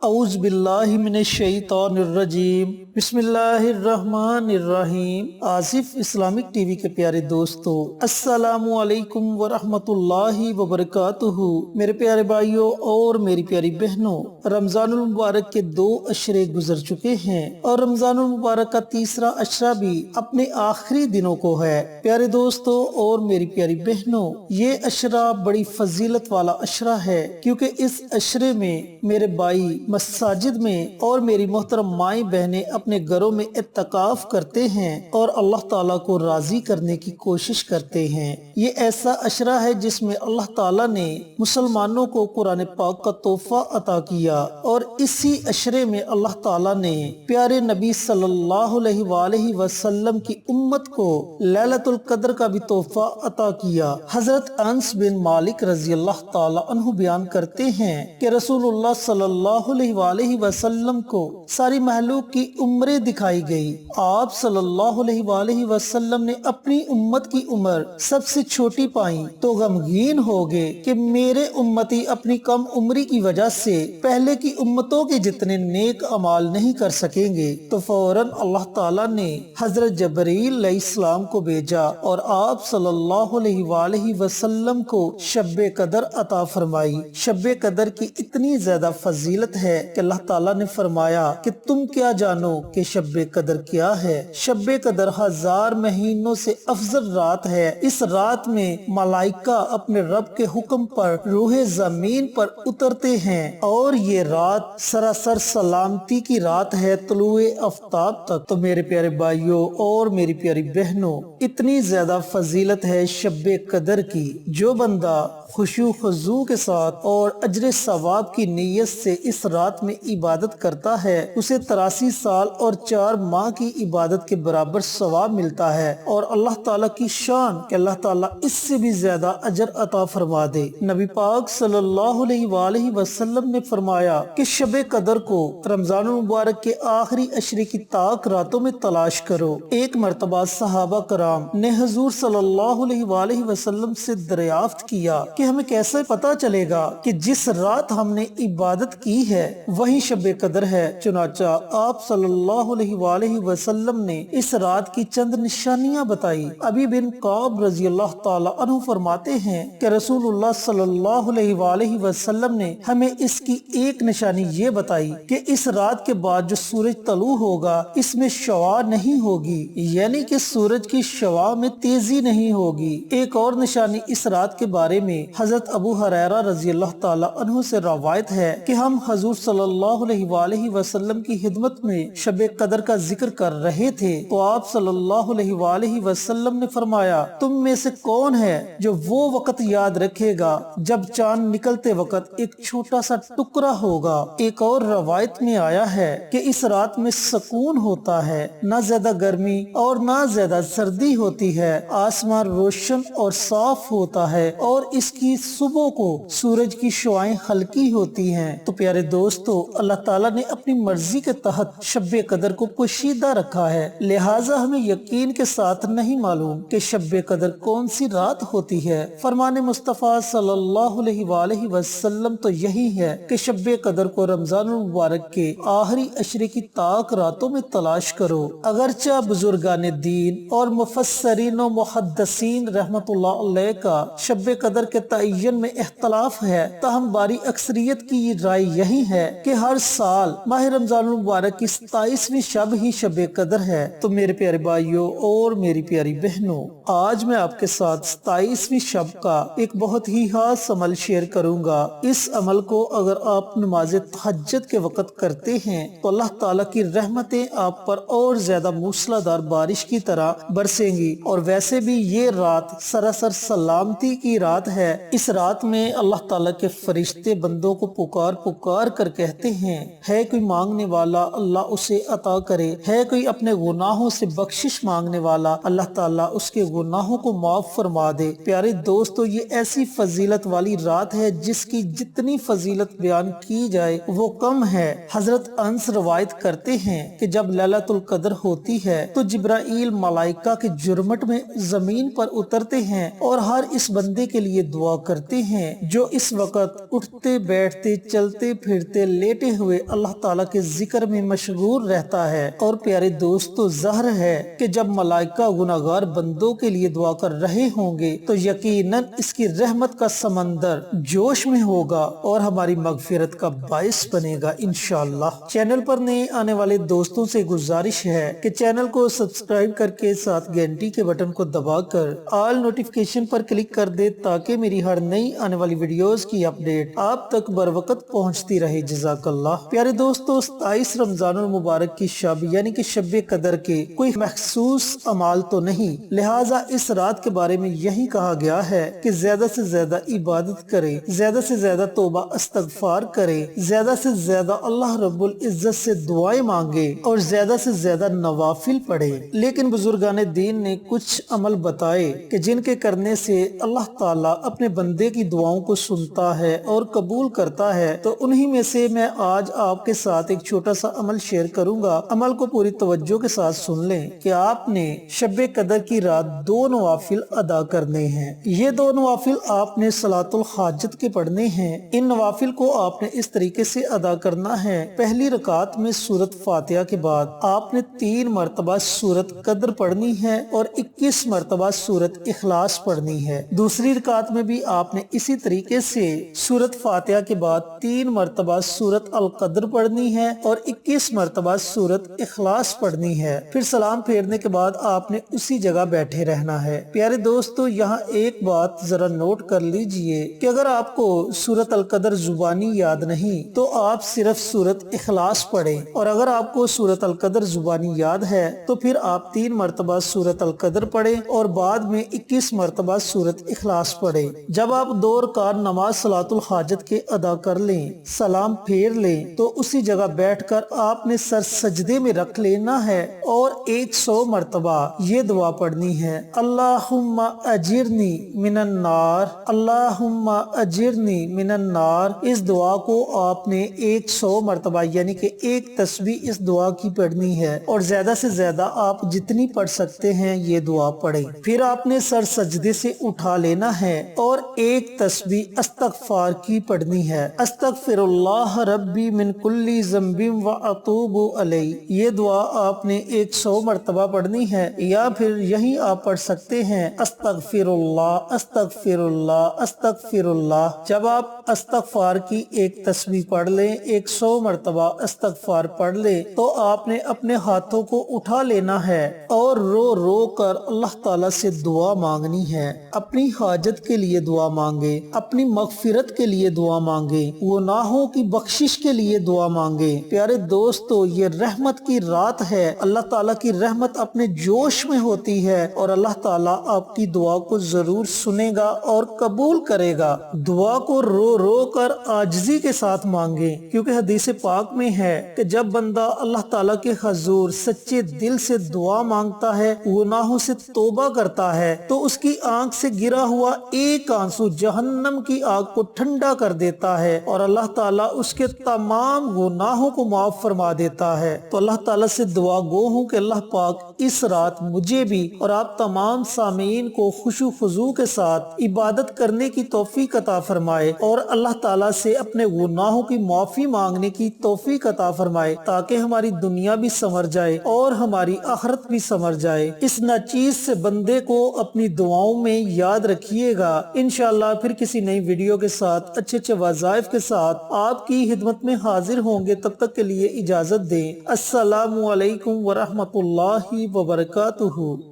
اعوذ باللہ من الشیطان الرجیم بسم اللہ الرحمن الرحیم۔ آصف اسلامک ٹی وی کے پیارے دوستو، السلام علیکم ورحمۃ اللہ وبرکاتہ۔ میرے پیارے بھائیوں اور میری پیاری بہنوں، رمضان المبارک کے 2 عشرے گزر چکے ہیں اور رمضان المبارک کا تیسرا عشرہ بھی اپنے آخری دنوں کو ہے۔ پیارے دوستو اور میری پیاری بہنوں، یہ عشرہ بڑی فضیلت والا عشرہ ہے، کیونکہ اس عشرے میں میرے بھائی مساجد میں اور میری محترم مائیں بہنیں اپنے گھروں میں اعتکاف کرتے ہیں اور اللہ تعالیٰ کو راضی کرنے کی کوشش کرتے ہیں۔ یہ ایسا عشرہ ہے جس میں اللہ تعالیٰ نے مسلمانوں کو قرآن پاک کا تحفہ عطا کیا، اور اسی عشرے میں اللہ تعالیٰ نے پیارے نبی صلی اللہ علیہ وآلہ وسلم کی امت کو لیلۃ القدر کا بھی تحفہ عطا کیا۔ حضرت انس بن مالک رضی اللہ تعالیٰ عنہ بیان کرتے ہیں کہ رسول اللہ صلی اللہ علیہ وآلہ وسلم کو ساری مخلوق کی عمریں دکھائی گئی۔ آپ صلی اللہ علیہ وآلہ وسلم نے اپنی امت کی عمر سب سے چھوٹی پائیں تو غمگین ہو گئے کہ میرے امتی اپنی کم عمری کی وجہ سے پہلے کی امتوں کے جتنے نیک اعمال نہیں کر سکیں گے، تو فوراً اللہ تعالیٰ نے حضرت جبرائیل علیہ السلام کو بھیجا اور آپ صلی اللہ علیہ وآلہ وسلم کو شب قدر عطا فرمائی۔ شب قدر کی اتنی زیادہ فضیلت ہے کہ اللہ تعالیٰ نے فرمایا کہ تم کیا جانو کہ شب قدر کیا ہے۔ شب قدر 1000 مہینوں سے افضل رات ہے۔ اس رات میں ملائکہ اپنے رب کے حکم پر روح زمین پر اترتے ہیں، اور یہ رات سراسر سلامتی کی رات ہے طلوع آفتاب تک۔ تو میرے پیارے بھائیوں اور میری پیاری بہنوں، اتنی زیادہ فضیلت ہے شب قدر کی، جو بندہ خشوع خضوع کے ساتھ اور اجر ثواب کی نیت سے اس رات میں عبادت کرتا ہے، اسے 83 سال اور 4 ماہ کی عبادت کے برابر ثواب ملتا ہے، اور اللہ تعالیٰ کی شان کہ اللہ تعالیٰ اس سے بھی زیادہ اجر عطا فرما دے۔ نبی پاک صلی اللہ علیہ وآلہ وسلم نے فرمایا کہ شب قدر کو رمضان المبارک کے آخری عشرے کی طاق راتوں میں تلاش کرو۔ ایک مرتبہ صحابہ کرام نے حضور صلی اللہ علیہ وآلہ وسلم سے دریافت کیا کہ ہمیں کیسے پتا چلے گا کہ جس رات ہم نے عبادت کی ہے وہی شب قدر ہے؟ چنانچہ آپ صلی اللہ علیہ وآلہ وسلم نے اس رات کی چند نشانیاں بتائی۔ ابی بن کعب رضی اللہ تعالی عنہ فرماتے ہیں کہ رسول اللہ صلی اللہ علیہ وآلہ وسلم نے ہمیں اس کی ایک نشانی یہ بتائی کہ اس رات کے بعد جو سورج طلوع ہوگا اس میں شعاع نہیں ہوگی، یعنی کہ سورج کی شعاع میں تیزی نہیں ہوگی۔ ایک اور نشانی اس رات کے بارے میں حضرت ابو ہریرہ رضی اللہ تعالی عنہ سے روایت ہے کہ ہم حضور صلی اللہ علیہ وآلہ وسلم کی خدمت میں شب قدر کا ذکر کر رہے تھے، تو آپ صلی اللہ علیہ وآلہ وسلم نے فرمایا، تم میں سے کون ہے جو وہ وقت یاد رکھے گا جب چاند نکلتے وقت ایک چھوٹا سا ٹکڑا ہوگا۔ ایک اور روایت میں آیا ہے کہ اس رات میں سکون ہوتا ہے، نہ زیادہ گرمی اور نہ زیادہ سردی ہوتی ہے، آسمان روشن اور صاف ہوتا ہے، اور اس کی صبح کو سورج کی شعائیں ہلکی ہوتی ہیں۔ تو پیارے دوستو، اللہ تعالیٰ نے اپنی مرضی کے تحت شب قدر کو پوشیدہ رکھا ہے، لہٰذا ہمیں یقین کے ساتھ نہیں معلوم کہ شب قدر کون سی رات ہوتی ہے۔ فرمان مصطفیٰ صلی اللہ علیہ وآلہ وسلم تو یہی ہے کہ شب قدر کو رمضان المبارک کے آخری عشرے کی طاق راتوں میں تلاش کرو۔ اگرچہ بزرگان دین اور مفسرین و محدثین رحمت اللہ علیہ کا شب قدر کے تعین میں اختلاف ہے، تاہم باری اکثریت کی یہ رائے یہی ہے کہ ہر سال ماہ رمضان المبارک کی 27ویں شب ہی شب قدر ہے۔ تو میرے پیارے بھائیوں اور میری پیاری بہنوں، آج میں آپ کے ساتھ 27ویں شب کا ایک بہت ہی خاص عمل شیئر کروں گا۔ اس عمل کو اگر آپ نماز تہجد کے وقت کرتے ہیں تو اللہ تعالیٰ کی رحمتیں آپ پر اور زیادہ موسلا دھار بارش کی طرح برسیں گی، اور ویسے بھی یہ رات سراسر سلامتی کی رات ہے۔ اس رات میں اللہ تعالیٰ کے فرشتے بندوں کو پکار پکار کر کہتے ہیں، ہے کوئی مانگنے والا اللہ اسے عطا کرے، ہے کوئی اپنے گناہوں سے بخشش مانگنے والا اللہ تعالیٰ اس کے گناہوں کو معاف فرما دے۔ پیارے دوستو، یہ ایسی فضیلت والی رات ہے جس کی جتنی فضیلت بیان کی جائے وہ کم ہے۔ حضرت انس روایت کرتے ہیں کہ جب لیلۃ القدر ہوتی ہے تو جبرائیل ملائکہ کے جرمٹ میں زمین پر اترتے ہیں اور ہر اس بندے کے لیے دعا دعا کرتے ہیں جو اس وقت اٹھتے بیٹھتے چلتے پھرتے لیٹے ہوئے اللہ تعالیٰ کے ذکر میں مشغول رہتا ہے۔ اور پیارے دوستو، ظاہر ہے کہ جب ملائکہ گناہگار بندوں کے لیے دعا کر رہے ہوں گے تو یقیناً اس کی رحمت کا سمندر جوش میں ہوگا اور ہماری مغفرت کا باعث بنے گا انشاءاللہ۔ چینل پر نئے آنے والے دوستوں سے گزارش ہے کہ چینل کو سبسکرائب کر کے ساتھ گھنٹی کے بٹن کو دبا کر آل نوٹیفیکیشن پر کلک کر دے تاکہ میری ہر نئی آنے والی ویڈیوز کی اپڈیٹ آپ تک بر وقت پہنچتی رہے۔ جزاک اللہ۔ پیارے دوستو، 27 رمضان المبارک کی شب یعنی کہ شب قدر کے کوئی مخصوص اعمال تو نہیں، لہٰذا اس رات کے بارے میں یہی کہا گیا ہے کہ زیادہ سے زیادہ عبادت کرے، زیادہ سے زیادہ توبہ استغفار کرے، زیادہ سے زیادہ اللہ رب العزت سے دعائیں مانگے اور زیادہ سے زیادہ نوافل پڑھے۔ لیکن بزرگان دین نے کچھ عمل بتائے کہ جن کے کرنے سے اللہ تعالیٰ اپنے بندے کی دعاؤں کو سنتا ہے اور قبول کرتا ہے، تو انہی میں سے میں آج آپ کے ساتھ ایک چھوٹا سا عمل شیئر کروں گا۔ عمل کو پوری توجہ کے ساتھ سن لیں کہ آپ نے شب قدر کی رات 2 نوافل ادا کرنے ہیں۔ یہ 2 نوافل آپ نے صلاۃ الحاجت کے پڑھنے ہیں۔ ان نوافل کو آپ نے اس طریقے سے ادا کرنا ہے: پہلی رکعت میں سورۃ فاتحہ کے بعد آپ نے 3 مرتبہ سورۃ قدر پڑھنی ہے اور 21 مرتبہ سورۃ اخلاص پڑھنی ہے۔ دوسری رکعت میں بھی آپ نے اسی طریقے سے سورۃ فاتحہ کے بعد 3 مرتبہ سورۃ القدر پڑھنی ہے اور 21 مرتبہ سورۃ اخلاص پڑھنی ہے۔ پھر سلام پھیرنے کے بعد آپ نے اسی جگہ بیٹھے رہنا ہے۔ پیارے دوستو، یہاں ایک بات ذرا نوٹ کر لیجئے کہ اگر آپ کو سورۃ القدر زبانی یاد نہیں تو آپ صرف سورۃ اخلاص پڑھیں، اور اگر آپ کو سورۃ القدر زبانی یاد ہے تو پھر آپ 3 مرتبہ سورۃ القدر پڑھیں اور بعد میں 21 مرتبہ سورۃ اخلاص پڑھیں۔ جب آپ 2 رکعت نماز صلاۃ الحاجت کے ادا کر لیں، سلام پھیر لیں، تو اسی جگہ بیٹھ کر آپ نے سر سجدے میں رکھ لینا ہے اور 100 مرتبہ یہ دعا پڑھنی ہے: اللہم اجرنی من النار، اللہم اجرنی من النار۔ اس دعا کو آپ نے 100 مرتبہ یعنی کہ 1 تسبیح اس دعا کی پڑھنی ہے، اور زیادہ سے زیادہ آپ جتنی پڑھ سکتے ہیں یہ دعا پڑھیں۔ پھر آپ نے سر سجدے سے اٹھا لینا ہے اور 1 تسبیح استغفار کی پڑھنی ہے: استغفر اللہ ربی من کل ذنب واتوب الیہ۔ یہ دعا آپ نے 100 مرتبہ پڑھنی ہے، یا پھر یہی آپ پڑھ سکتے ہیں: استغفر اللہ استغفر اللہ استغفر اللہ۔ جب آپ استغفار کی 1 تسبیح پڑھ لیں، 100 مرتبہ استغفار پڑھ لیں، تو آپ نے اپنے ہاتھوں کو اٹھا لینا ہے اور رو رو کر اللہ تعالیٰ سے دعا مانگنی ہے۔ اپنی حاجت کے لیے دعا مانگے، اپنی مغفرت کے لیے دعا مانگے، گناہوں کی بخشش کے لیے دعا مانگے۔ پیارے دوستو، یہ رحمت کی رات ہے، اللہ تعالیٰ کی رحمت اپنے جوش میں ہوتی ہے اور اللہ تعالیٰ آپ کی دعا کو ضرور سنے گا اور قبول کرے گا۔ دعا کو رو رو کر عاجزی کے ساتھ مانگے، کیونکہ حدیث پاک میں ہے کہ جب بندہ اللہ تعالیٰ کے حضور سچے دل سے دعا مانگتا ہے، گناہوں سے توبہ کرتا ہے، تو اس کی آنکھ سے گرا ہوا ایک آنسو جہنم کی آگ کو ٹھنڈا کر دیتا ہے اور اللہ تعالیٰ اس کے تمام گناہوں کو معاف فرما دیتا ہے۔ تو اللہ تعالیٰ سے دعا گو ہوں کہ اللہ پاک اس رات مجھے بھی اور آپ تمام سامعین کو خشوع خضوع کے ساتھ عبادت کرنے کی توفیق عطا فرمائے، اور اللہ تعالیٰ سے اپنے گناہوں کی معافی مانگنے کی توفیق عطا فرمائے، تاکہ ہماری دنیا بھی سنور جائے اور ہماری آخرت بھی سنور جائے۔ اس ناچیز سے بندے کو اپنی دعاؤں میں یاد رکھیے گا۔ انشاءاللہ پھر کسی نئی ویڈیو کے ساتھ اچھے اچھے وظائف کے ساتھ آپ کی خدمت میں حاضر ہوں گے۔ تب تک کے لیے اجازت دیں۔ السلام علیکم ورحمۃ اللہ وبرکاتہ۔